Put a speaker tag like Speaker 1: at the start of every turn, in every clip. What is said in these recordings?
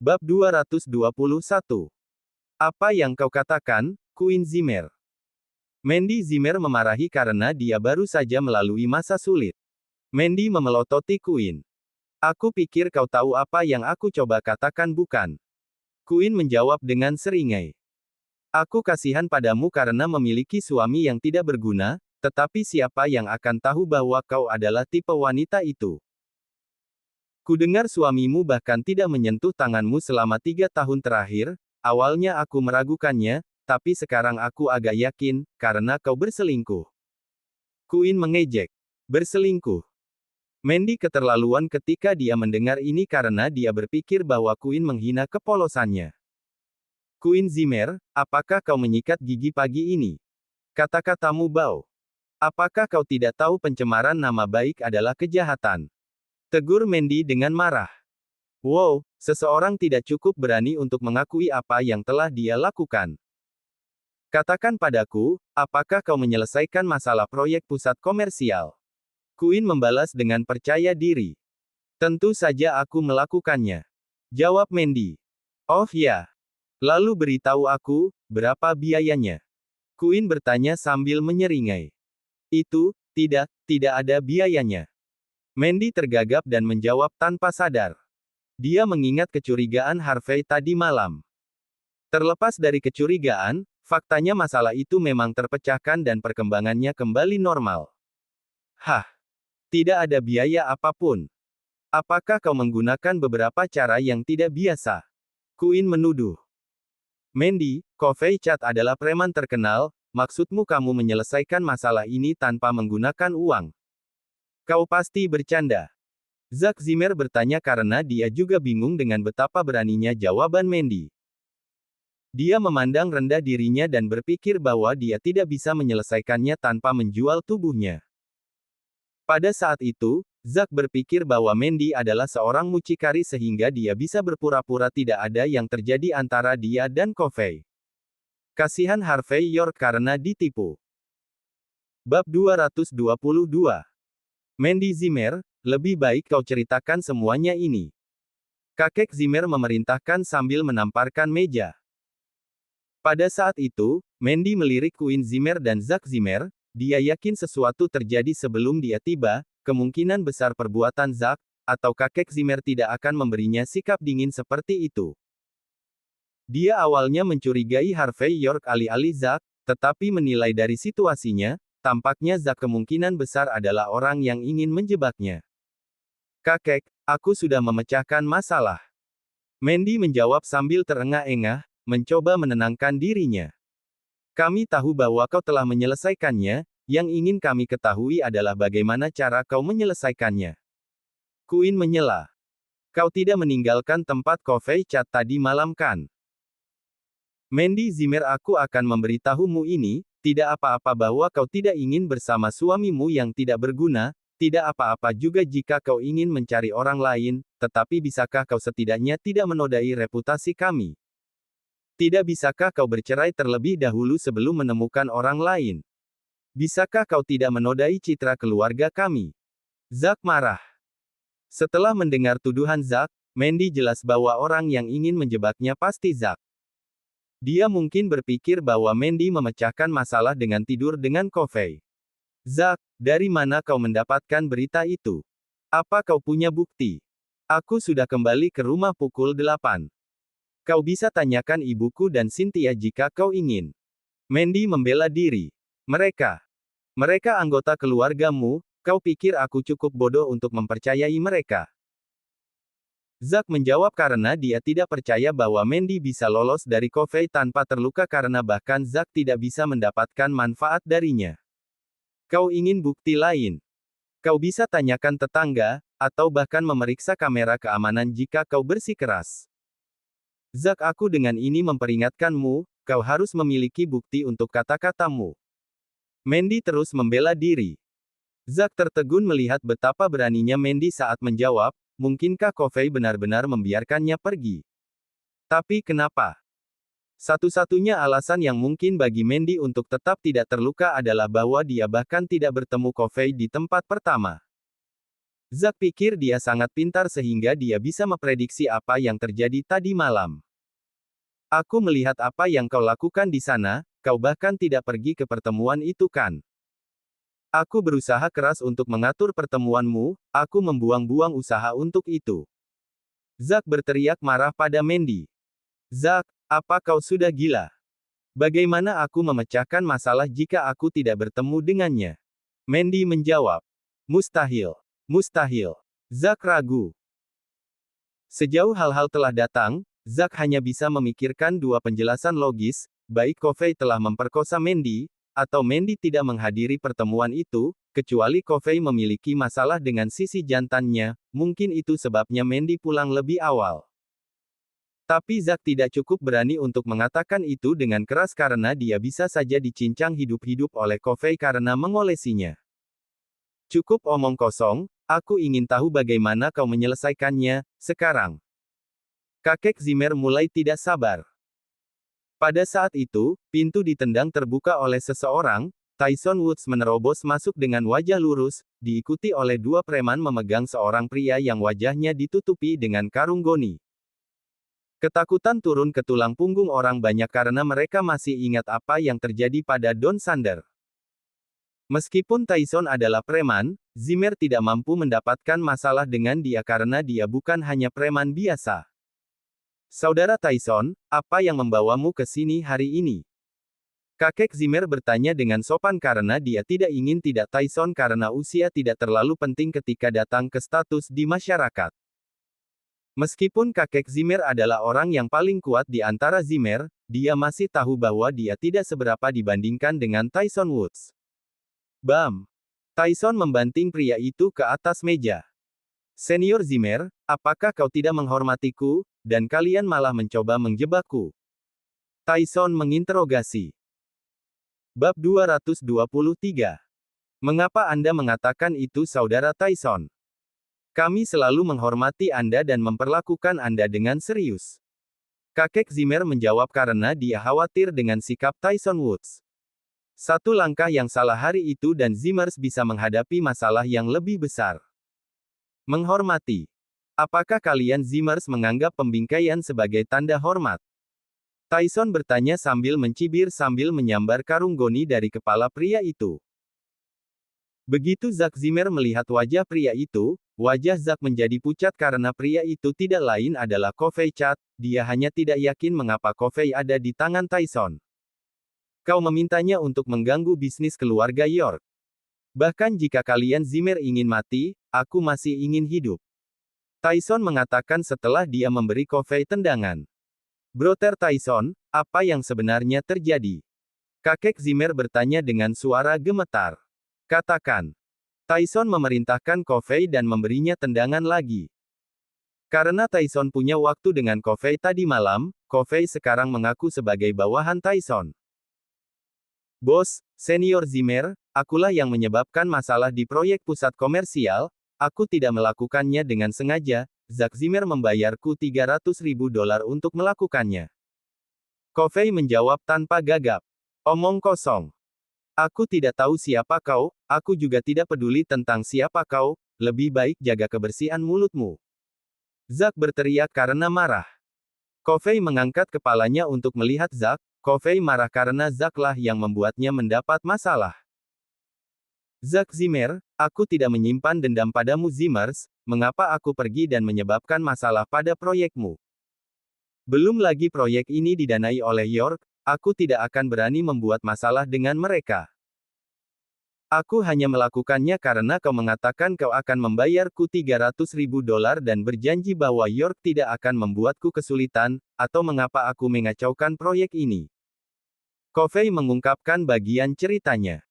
Speaker 1: Bab 221. Apa yang kau katakan, Queen Zimmer? Mandy Zimmer memarahi karena dia baru saja melalui masa sulit. Mandy memelototi Queen. Aku pikir kau tahu apa yang aku coba katakan bukan? Queen menjawab dengan seringai. Aku kasihan padamu karena memiliki suami yang tidak berguna, tetapi siapa yang akan tahu bahwa kau adalah tipe wanita itu? Kudengar suamimu bahkan tidak menyentuh tanganmu selama 3 tahun terakhir, awalnya aku meragukannya, tapi sekarang aku agak yakin, karena kau berselingkuh. Queen mengejek. Berselingkuh. Mandy keterlaluan ketika dia mendengar ini karena dia berpikir bahwa Queen menghina kepolosannya. Queen Zimmer, apakah kau menyikat gigi pagi ini? Kata-katamu bau. Apakah kau tidak tahu pencemaran nama baik adalah kejahatan? Tegur Mandy dengan marah. Wow, seseorang tidak cukup berani untuk mengakui apa yang telah dia lakukan. Katakan padaku, apakah kau menyelesaikan masalah proyek pusat komersial? Queen membalas dengan percaya diri. Tentu saja aku melakukannya. Jawab Mandy. Oh ya. Lalu beritahu aku, berapa biayanya? Queen bertanya sambil menyeringai. Tidak ada biayanya. Mandy tergagap dan menjawab tanpa sadar. Dia mengingat kecurigaan Harvey tadi malam. Terlepas dari kecurigaan, faktanya masalah itu memang terpecahkan dan perkembangannya kembali normal. Hah? Tidak ada biaya apapun. Apakah kau menggunakan beberapa cara yang tidak biasa? Queen menuduh. Mandy, Covey Chat adalah preman terkenal, maksudmu kamu menyelesaikan masalah ini tanpa menggunakan uang? Kau pasti bercanda. Zack Zimmer bertanya karena dia juga bingung dengan betapa beraninya jawaban Mandy. Dia memandang rendah dirinya dan berpikir bahwa dia tidak bisa menyelesaikannya tanpa menjual tubuhnya. Pada saat itu, Zack berpikir bahwa Mandy adalah seorang mucikari sehingga dia bisa berpura-pura tidak ada yang terjadi antara dia dan Covey. Kasihan Harvey York karena ditipu. Bab 222. Mandy Zimmer, lebih baik kau ceritakan semuanya ini. Kakek Zimmer memerintahkan sambil menamparkan meja. Pada saat itu, Mandy melirik Queen Zimmer dan Zack Zimmer, dia yakin sesuatu terjadi sebelum dia tiba, kemungkinan besar perbuatan Zack, atau kakek Zimmer tidak akan memberinya sikap dingin seperti itu. Dia awalnya mencurigai Harvey York alih-alih Zack, tetapi menilai dari situasinya, tampaknya Zack kemungkinan besar adalah orang yang ingin menjebaknya. Kakek, aku sudah memecahkan masalah. Mandy menjawab sambil terengah-engah, mencoba menenangkan dirinya. Kami tahu bahwa kau telah menyelesaikannya, yang ingin kami ketahui adalah bagaimana cara kau menyelesaikannya. Queen menyela. Kau tidak meninggalkan tempat Covey Chat tadi malam kan? Mandy Zimmer, aku akan memberitahumu ini, tidak apa-apa bahwa kau tidak ingin bersama suamimu yang tidak berguna, tidak apa-apa juga jika kau ingin mencari orang lain, tetapi bisakah kau setidaknya tidak menodai reputasi kami? Tidak bisakah kau bercerai terlebih dahulu sebelum menemukan orang lain? Bisakah kau tidak menodai citra keluarga kami? Zack marah. Setelah mendengar tuduhan Zack, Mandy jelas bahwa orang yang ingin menjebaknya pasti Zack. Dia mungkin berpikir bahwa Mandy memecahkan masalah dengan tidur dengan Covey. Zack, dari mana kau mendapatkan berita itu? Apa kau punya bukti? Aku sudah kembali ke rumah pukul 8. Kau bisa tanyakan ibuku dan Cynthia jika kau ingin. Mandy membela diri. Mereka anggota keluargamu, kau pikir aku cukup bodoh untuk mempercayai mereka? Zack menjawab karena dia tidak percaya bahwa Mandy bisa lolos dari Covey tanpa terluka karena bahkan Zack tidak bisa mendapatkan manfaat darinya. Kau ingin bukti lain? Kau bisa tanyakan tetangga, atau bahkan memeriksa kamera keamanan jika kau bersikeras. Zack, aku dengan ini memperingatkanmu, kau harus memiliki bukti untuk kata-katamu. Mandy terus membela diri. Zack tertegun melihat betapa beraninya Mandy saat menjawab, mungkinkah Covey benar-benar membiarkannya pergi? Tapi kenapa? Satu-satunya alasan yang mungkin bagi Mandy untuk tetap tidak terluka adalah bahwa dia bahkan tidak bertemu Covey di tempat pertama. Zack pikir dia sangat pintar sehingga dia bisa memprediksi apa yang terjadi tadi malam. Aku melihat apa yang kau lakukan di sana, kau bahkan tidak pergi ke pertemuan itu kan? Aku berusaha keras untuk mengatur pertemuanmu, aku membuang-buang usaha untuk itu. Zack berteriak marah pada Mandy. Zack, apa kau sudah gila? Bagaimana aku memecahkan masalah jika aku tidak bertemu dengannya? Mandy menjawab. Mustahil. Mustahil. Zack ragu. Sejauh hal-hal telah datang, Zack hanya bisa memikirkan dua penjelasan logis, baik Coffey telah memperkosa Mandy, atau Mandy tidak menghadiri pertemuan itu, kecuali Coffey memiliki masalah dengan sisi jantannya, mungkin itu sebabnya Mandy pulang lebih awal. Tapi Zack tidak cukup berani untuk mengatakan itu dengan keras karena dia bisa saja dicincang hidup-hidup oleh Coffey karena mengolesinya. Cukup omong kosong, aku ingin tahu bagaimana kau menyelesaikannya, sekarang. Kakek Zimmer mulai tidak sabar. Pada saat itu, pintu ditendang terbuka oleh seseorang, Tyson Woods menerobos masuk dengan wajah lurus, diikuti oleh dua preman memegang seorang pria yang wajahnya ditutupi dengan karung goni. Ketakutan turun ke tulang punggung orang banyak karena mereka masih ingat apa yang terjadi pada Don Sander. Meskipun Tyson adalah preman, Zimmer tidak mampu mendapatkan masalah dengan dia karena dia bukan hanya preman biasa. Saudara Tyson, apa yang membawamu ke sini hari ini? Kakek Zimmer bertanya dengan sopan karena dia tidak ingin tidak Tyson karena usia tidak terlalu penting ketika datang ke status di masyarakat. Meskipun kakek Zimmer adalah orang yang paling kuat di antara Zimmer, dia masih tahu bahwa dia tidak seberapa dibandingkan dengan Tyson Woods. Bam! Tyson membanting pria itu ke atas meja. Senior Zimmer, apakah kau tidak menghormatiku, dan kalian malah mencoba menjebakku? Tyson menginterogasi. Bab 223. Mengapa Anda mengatakan itu saudara Tyson? Kami selalu menghormati Anda dan memperlakukan Anda dengan serius. Kakek Zimmer menjawab karena dia khawatir dengan sikap Tyson Woods. Satu langkah yang salah hari itu dan Zimmers bisa menghadapi masalah yang lebih besar. Menghormati. Apakah kalian Zimmers menganggap pembingkaian sebagai tanda hormat? Tyson bertanya sambil mencibir sambil menyambar karung goni dari kepala pria itu. Begitu Zack Zimmer melihat wajah pria itu, wajah Zack menjadi pucat karena pria itu tidak lain adalah Coffey Chad, dia hanya tidak yakin mengapa Coffey ada di tangan Tyson. Kau memintanya untuk mengganggu bisnis keluarga York. Bahkan jika kalian Zimmer ingin mati, aku masih ingin hidup. Tyson mengatakan setelah dia memberi Coffey tendangan. Brother Tyson, apa yang sebenarnya terjadi? Kakek Zimmer bertanya dengan suara gemetar. Katakan. Tyson memerintahkan Coffey dan memberinya tendangan lagi. Karena Tyson punya waktu dengan Coffey tadi malam, Coffey sekarang mengaku sebagai bawahan Tyson. Bos, Senior Zimmer, akulah yang menyebabkan masalah di proyek pusat komersial, aku tidak melakukannya dengan sengaja, Zack Zimmer membayarku $300.000 untuk melakukannya. Coffey menjawab tanpa gagap. Omong kosong. Aku tidak tahu siapa kau, aku juga tidak peduli tentang siapa kau, lebih baik jaga kebersihan mulutmu. Zack berteriak karena marah. Coffey mengangkat kepalanya untuk melihat Zack. Coffey marah karena Zack lah yang membuatnya mendapat masalah. Zack Zimmer, aku tidak menyimpan dendam padamu Zimmers, mengapa aku pergi dan menyebabkan masalah pada proyekmu? Belum lagi proyek ini didanai oleh York, aku tidak akan berani membuat masalah dengan mereka. Aku hanya melakukannya karena kau mengatakan kau akan membayarku $300.000 dan berjanji bahwa York tidak akan membuatku kesulitan, atau mengapa aku mengacaukan proyek ini. Coffey mengungkapkan bagian ceritanya.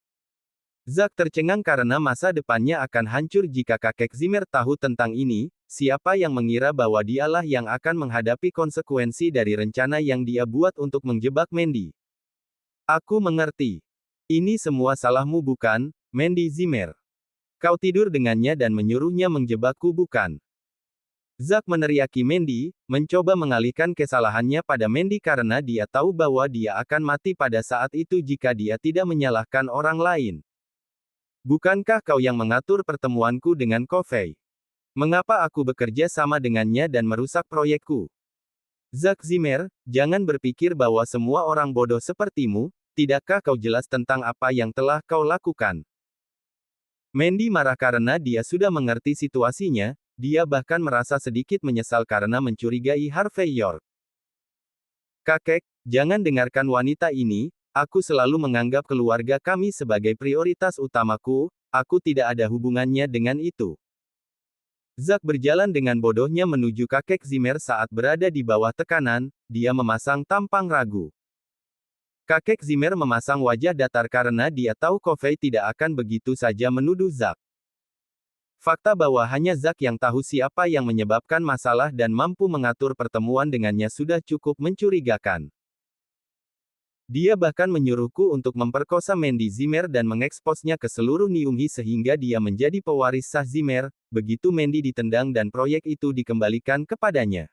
Speaker 1: Zack tercengang karena masa depannya akan hancur jika kakek Zimmer tahu tentang ini, siapa yang mengira bahwa dialah yang akan menghadapi konsekuensi dari rencana yang dia buat untuk menjebak Mandy. Aku mengerti. Ini semua salahmu bukan, Mandy Zimmer. Kau tidur dengannya dan menyuruhnya menjebakku bukan? Zack meneriaki Mandy, mencoba mengalihkan kesalahannya pada Mandy karena dia tahu bahwa dia akan mati pada saat itu jika dia tidak menyalahkan orang lain. Bukankah kau yang mengatur pertemuanku dengan Coffey? Mengapa aku bekerja sama dengannya dan merusak proyekku? Zack Zimmer, jangan berpikir bahwa semua orang bodoh sepertimu. Tidakkah kau jelas tentang apa yang telah kau lakukan? Mandy marah karena dia sudah mengerti situasinya, dia bahkan merasa sedikit menyesal karena mencurigai Harvey York. Kakek, jangan dengarkan wanita ini, aku selalu menganggap keluarga kami sebagai prioritas utamaku, aku tidak ada hubungannya dengan itu. Zack berjalan dengan bodohnya menuju kakek Zimmer saat berada di bawah tekanan, dia memasang tampang ragu. Kakek Zimmer memasang wajah datar karena dia tahu Covey tidak akan begitu saja menuduh Zack. Fakta bahwa hanya Zack yang tahu siapa yang menyebabkan masalah dan mampu mengatur pertemuan dengannya sudah cukup mencurigakan. Dia bahkan menyuruhku untuk memperkosa Mandy Zimmer dan mengeksposnya ke seluruh Niumhi sehingga dia menjadi pewaris sah Zimmer, begitu Mandy ditendang dan proyek itu dikembalikan kepadanya.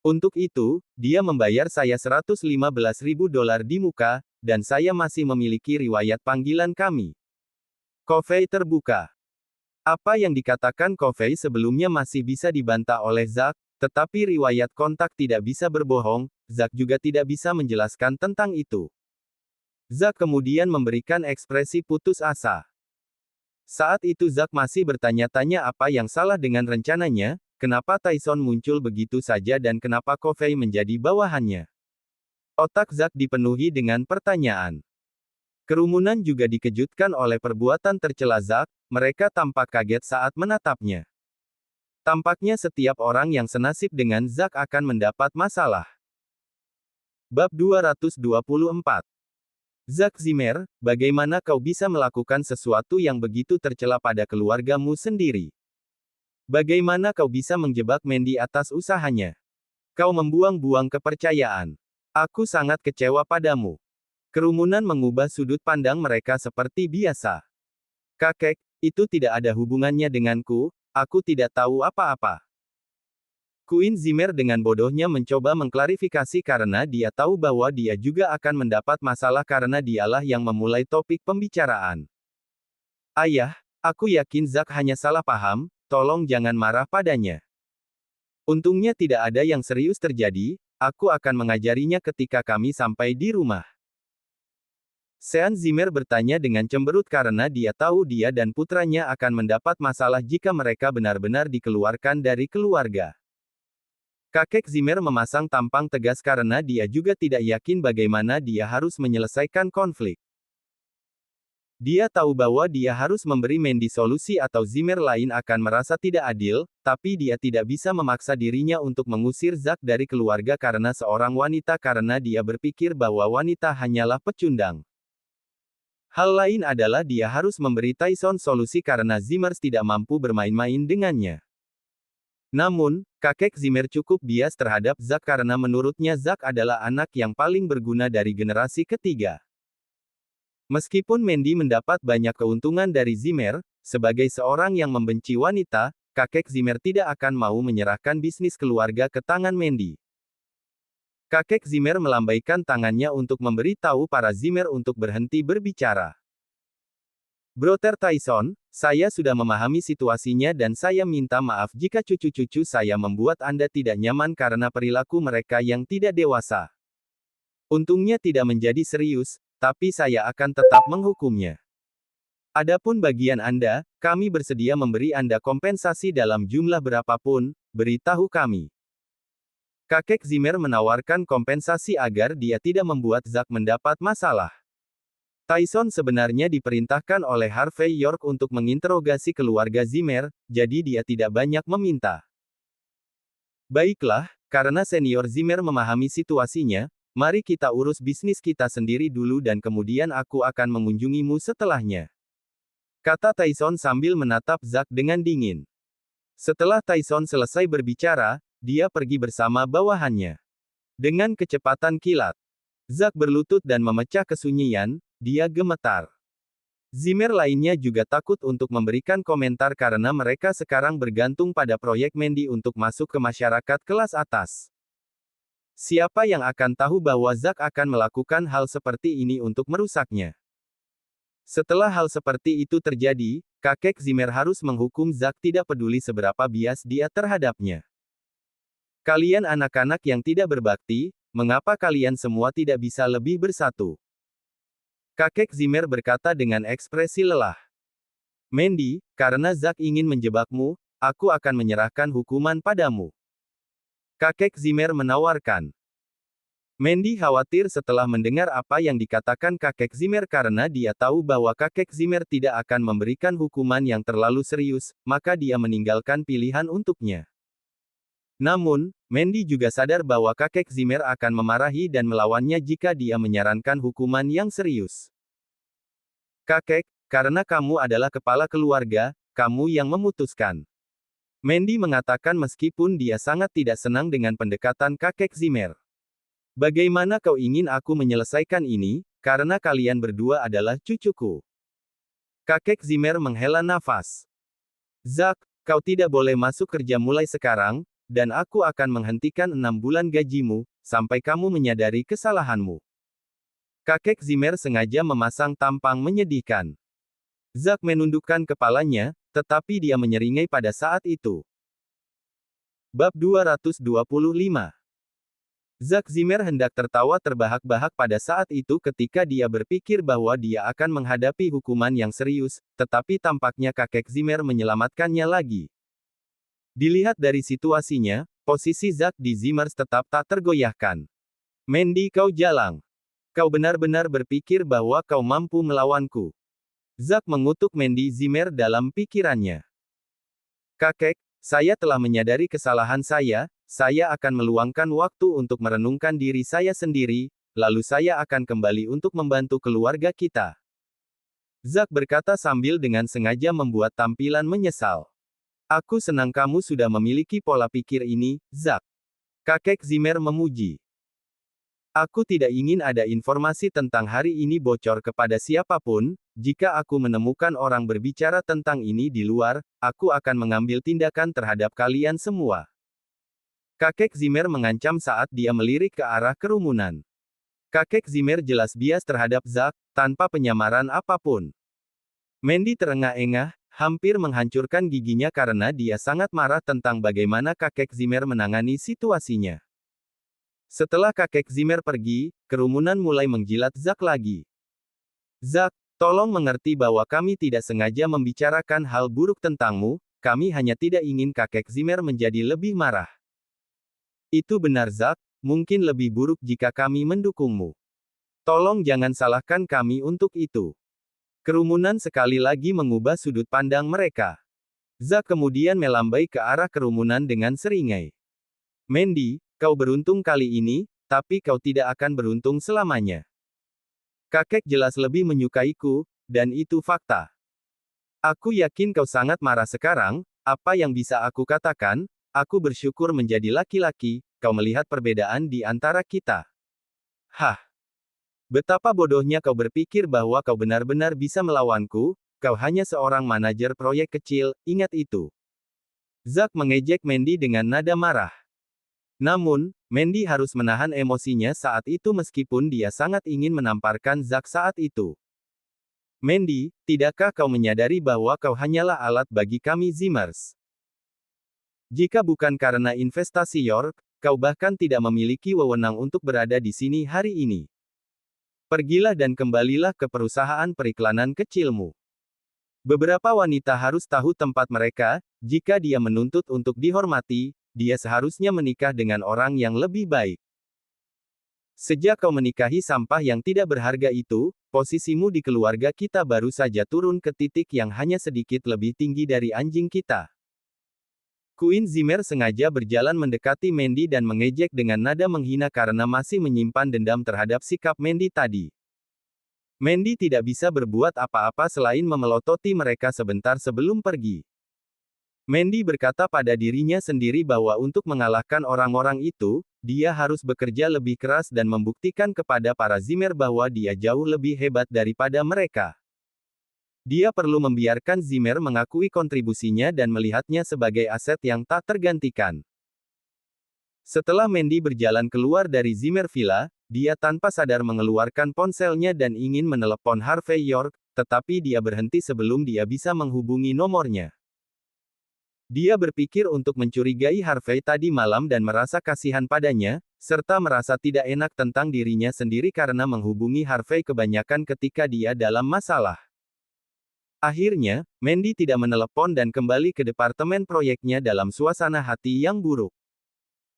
Speaker 1: Untuk itu, dia membayar saya $115.000 di muka, dan saya masih memiliki riwayat panggilan kami. Covey terbuka. Apa yang dikatakan Covey sebelumnya masih bisa dibantah oleh Zack, tetapi riwayat kontak tidak bisa berbohong, Zack juga tidak bisa menjelaskan tentang itu. Zack kemudian memberikan ekspresi putus asa. Saat itu Zack masih bertanya-tanya apa yang salah dengan rencananya, kenapa Tyson muncul begitu saja dan kenapa Covey menjadi bawahannya. Otak Zack dipenuhi dengan pertanyaan. Kerumunan juga dikejutkan oleh perbuatan tercela Zack, mereka tampak kaget saat menatapnya. Tampaknya setiap orang yang senasib dengan Zack akan mendapat masalah. Bab 224. Zack Zimmer, bagaimana kau bisa melakukan sesuatu yang begitu tercela pada keluargamu sendiri? Bagaimana kau bisa menjebak Mandy atas usahanya? Kau membuang-buang kepercayaan. Aku sangat kecewa padamu. Kerumunan mengubah sudut pandang mereka seperti biasa. Kakek, itu tidak ada hubungannya denganku, aku tidak tahu apa-apa. Queen Zimmer dengan bodohnya mencoba mengklarifikasi karena dia tahu bahwa dia juga akan mendapat masalah karena dialah yang memulai topik pembicaraan. Ayah, aku yakin Zack hanya salah paham, tolong jangan marah padanya. Untungnya tidak ada yang serius terjadi, aku akan mengajarinya ketika kami sampai di rumah. Sean Zimmer bertanya dengan cemberut karena dia tahu dia dan putranya akan mendapat masalah jika mereka benar-benar dikeluarkan dari keluarga. Kakek Zimmer memasang tampang tegas karena dia juga tidak yakin bagaimana dia harus menyelesaikan konflik. Dia tahu bahwa dia harus memberi Mandy solusi atau Zimmer lain akan merasa tidak adil, tapi dia tidak bisa memaksa dirinya untuk mengusir Zack dari keluarga karena seorang wanita karena dia berpikir bahwa wanita hanyalah pecundang. Hal lain adalah dia harus memberi Tyson solusi karena Zimmer tidak mampu bermain-main dengannya. Namun, kakek Zimmer cukup bias terhadap Zack karena menurutnya Zack adalah anak yang paling berguna dari generasi ketiga. Meskipun Mandy mendapat banyak keuntungan dari Zimmer, sebagai seorang yang membenci wanita, kakek Zimmer tidak akan mau menyerahkan bisnis keluarga ke tangan Mandy. Kakek Zimmer melambaikan tangannya untuk memberi tahu para Zimmer untuk berhenti berbicara. Brother Tyson, saya sudah memahami situasinya dan saya minta maaf jika cucu-cucu saya membuat Anda tidak nyaman karena perilaku mereka yang tidak dewasa. Untungnya tidak menjadi serius, tapi saya akan tetap menghukumnya. Adapun bagian Anda, kami bersedia memberi Anda kompensasi dalam jumlah berapapun, beritahu kami. Kakek Zimmer menawarkan kompensasi agar dia tidak membuat Zack mendapat masalah. Tyson sebenarnya diperintahkan oleh Harvey York untuk menginterogasi keluarga Zimmer, jadi dia tidak banyak meminta. Baiklah, karena senior Zimmer memahami situasinya, mari kita urus bisnis kita sendiri dulu dan kemudian aku akan mengunjungimu setelahnya. Kata Tyson sambil menatap Zack dengan dingin. Setelah Tyson selesai berbicara, dia pergi bersama bawahannya. Dengan kecepatan kilat, Zack berlutut dan memecah kesunyian, dia gemetar. Zimmer lainnya juga takut untuk memberikan komentar karena mereka sekarang bergantung pada proyek Mandy untuk masuk ke masyarakat kelas atas. Siapa yang akan tahu bahwa Zack akan melakukan hal seperti ini untuk merusaknya? Setelah hal seperti itu terjadi, kakek Zimmer harus menghukum Zack tidak peduli seberapa bias dia terhadapnya. Kalian anak-anak yang tidak berbakti, mengapa kalian semua tidak bisa lebih bersatu? Kakek Zimmer berkata dengan ekspresi lelah. Mandy, karena Zack ingin menjebakmu, aku akan menyerahkan hukuman padamu. Kakek Zimmer menawarkan. Mandy khawatir setelah mendengar apa yang dikatakan kakek Zimmer karena dia tahu bahwa kakek Zimmer tidak akan memberikan hukuman yang terlalu serius, maka dia meninggalkan pilihan untuknya. Namun, Mandy juga sadar bahwa kakek Zimmer akan memarahi dan melawannya jika dia menyarankan hukuman yang serius. Kakek, karena kamu adalah kepala keluarga, kamu yang memutuskan. Mandy mengatakan meskipun dia sangat tidak senang dengan pendekatan kakek Zimmer. Bagaimana kau ingin aku menyelesaikan ini, karena kalian berdua adalah cucuku. Kakek Zimmer menghela nafas. Zack, kau tidak boleh masuk kerja mulai sekarang, dan aku akan menghentikan 6 bulan gajimu, sampai kamu menyadari kesalahanmu. Kakek Zimmer sengaja memasang tampang menyedihkan. Zack menundukkan kepalanya, tetapi dia menyeringai pada saat itu. Bab 225. Zack Zimmer hendak tertawa terbahak-bahak pada saat itu ketika dia berpikir bahwa dia akan menghadapi hukuman yang serius, tetapi tampaknya kakek Zimmer menyelamatkannya lagi. Dilihat dari situasinya, posisi Zack di Zimmers tetap tak tergoyahkan. Mandy, kau jalang. Kau benar-benar berpikir bahwa kau mampu melawanku. Zack mengutuk Mandy Zimmer dalam pikirannya. Kakek, saya telah menyadari kesalahan saya akan meluangkan waktu untuk merenungkan diri saya sendiri, lalu saya akan kembali untuk membantu keluarga kita. Zack berkata sambil dengan sengaja membuat tampilan menyesal. Aku senang kamu sudah memiliki pola pikir ini, Zack. Kakek Zimmer memuji. Aku tidak ingin ada informasi tentang hari ini bocor kepada siapapun. Jika aku menemukan orang berbicara tentang ini di luar, aku akan mengambil tindakan terhadap kalian semua. Kakek Zimmer mengancam saat dia melirik ke arah kerumunan. Kakek Zimmer jelas bias terhadap Zack, tanpa penyamaran apapun. Mandy terengah-engah, hampir menghancurkan giginya karena dia sangat marah tentang bagaimana kakek Zimmer menangani situasinya. Setelah kakek Zimmer pergi, kerumunan mulai menjilat Zack lagi. Zack, tolong mengerti bahwa kami tidak sengaja membicarakan hal buruk tentangmu, kami hanya tidak ingin kakek Zimmer menjadi lebih marah. Itu benar Zack, mungkin lebih buruk jika kami mendukungmu. Tolong jangan salahkan kami untuk itu. Kerumunan sekali lagi mengubah sudut pandang mereka. Zack kemudian melambai ke arah kerumunan dengan seringai. Mandy, kau beruntung kali ini, tapi kau tidak akan beruntung selamanya. Kakek jelas lebih menyukaiku, dan itu fakta. Aku yakin kau sangat marah sekarang, apa yang bisa aku katakan, aku bersyukur menjadi laki-laki, kau melihat perbedaan di antara kita. Hah. Betapa bodohnya kau berpikir bahwa kau benar-benar bisa melawanku, kau hanya seorang manajer proyek kecil, ingat itu. Zack mengejek Mandy dengan nada marah. Namun, Mandy harus menahan emosinya saat itu meskipun dia sangat ingin menamparkan Zack saat itu. Mandy, tidakkah kau menyadari bahwa kau hanyalah alat bagi kami Zimmers? Jika bukan karena investasi York, kau bahkan tidak memiliki wewenang untuk berada di sini hari ini. Pergilah dan kembalilah ke perusahaan periklanan kecilmu. Beberapa wanita harus tahu tempat mereka, jika dia menuntut untuk dihormati, dia seharusnya menikah dengan orang yang lebih baik. Sejak kau menikahi sampah yang tidak berharga itu, posisimu di keluarga kita baru saja turun ke titik yang hanya sedikit lebih tinggi dari anjing kita. Queen Zimmer sengaja berjalan mendekati Mandy dan mengejek dengan nada menghina karena masih menyimpan dendam terhadap sikap Mandy tadi. Mandy tidak bisa berbuat apa-apa selain memelototi mereka sebentar sebelum pergi. Mandy berkata pada dirinya sendiri bahwa untuk mengalahkan orang-orang itu, dia harus bekerja lebih keras dan membuktikan kepada para Zimmer bahwa dia jauh lebih hebat daripada mereka. Dia perlu membiarkan Zimmer mengakui kontribusinya dan melihatnya sebagai aset yang tak tergantikan. Setelah Mandy berjalan keluar dari Zimmer Villa, dia tanpa sadar mengeluarkan ponselnya dan ingin menelepon Harvey York, tetapi dia berhenti sebelum dia bisa menghubungi nomornya. Dia berpikir untuk mencurigai Harvey tadi malam dan merasa kasihan padanya, serta merasa tidak enak tentang dirinya sendiri karena menghubungi Harvey kebanyakan ketika dia dalam masalah. Akhirnya, Mandy tidak menelepon dan kembali ke departemen proyeknya dalam suasana hati yang buruk.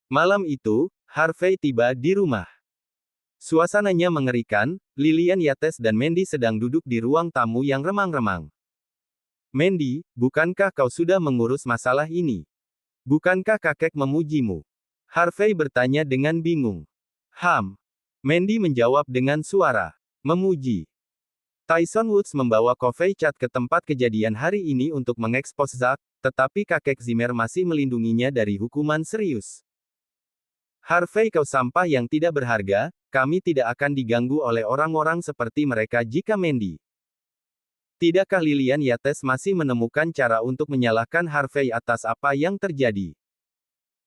Speaker 1: Malam itu, Harvey tiba di rumah. Suasananya mengerikan, Lillian Yates dan Mandy sedang duduk di ruang tamu yang remang-remang. Mandy, bukankah kau sudah mengurus masalah ini? Bukankah kakek memujimu? Harvey bertanya dengan bingung. Mandy menjawab dengan suara memuji. Tyson Woods membawa Covey Cat ke tempat kejadian hari ini untuk mengekspos Zack, tetapi kakek Zimmer masih melindunginya dari hukuman serius. Harvey, kau sampah yang tidak berharga, kami tidak akan diganggu oleh orang-orang seperti mereka jika Mandy. Tidakkah Lillian Yates masih menemukan cara untuk menyalahkan Harvey atas apa yang terjadi?